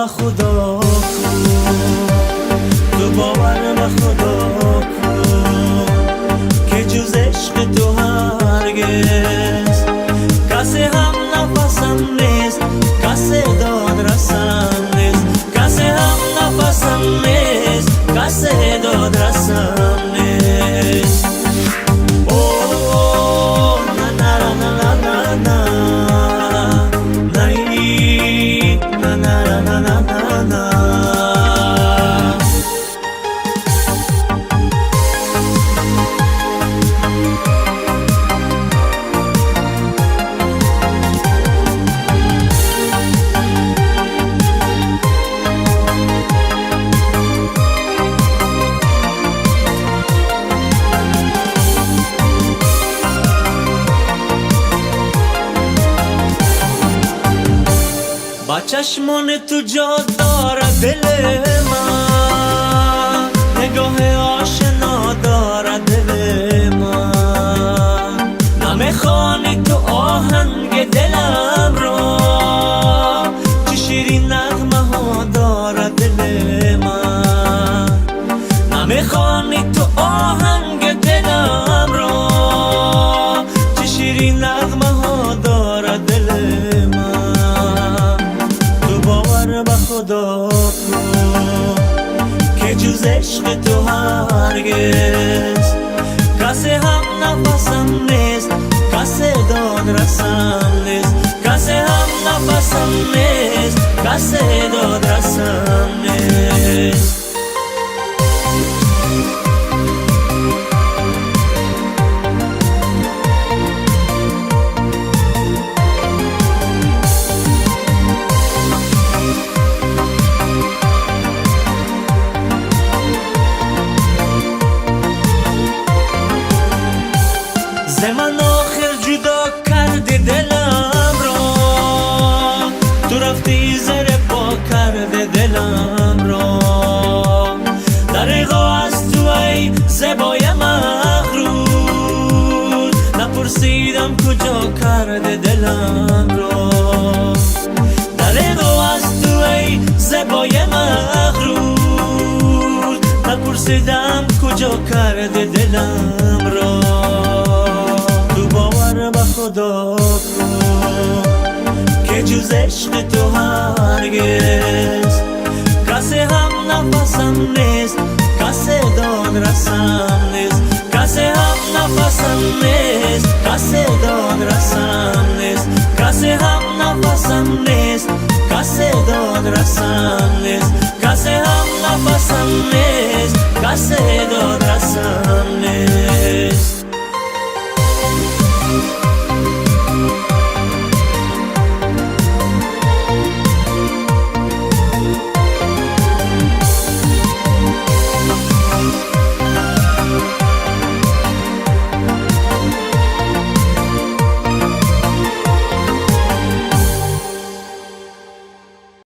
به خدا کن، تو باور به خدا کن که جز عشق تو هرگز کسی هم نفسم نیست، کسی دادرسم نیست، کسی هم نفسم نیست، کسی دادرسم نیست. اوه نا نا نا نا نا نی نا نا نا نا نا نا. با چشمان تو جا داره دل من، نگاه آشنا داره دل من، نمیخوانی تو آهنگ دلم را، چه شیرین نغمه ها داره دل من، نمیخوانی تو آهنگ دلم را، چه شیرین نغمه ها داره دل من. به خدا کن که جز عشق تو هرگز کسی هم نفسم نیست، کسی دادرسم نیست، کسی هم نفسم نیست، کسی دادرسم نیست. من آخر جدا کردی دلم را، تو رفتی زیر پا کردی دلم را، دریغا از تو ای زیبای مغرور، نپرسیدم کجا کردی دلم را، دریغا از تو ای زیبای مغرور، نپرسیدم کجا کردی دلم را. به خدا کن که جز عشق تو هرگز کسی هم نفسم نیست، کسی دادرسم نیست، کسی هم نفسم نیست، کسی دادرسم نیست، کسی هم نفسم نیست، کسی دادرسم نیست، کسی هم نفسم نیست، کسی دادرسم نیست.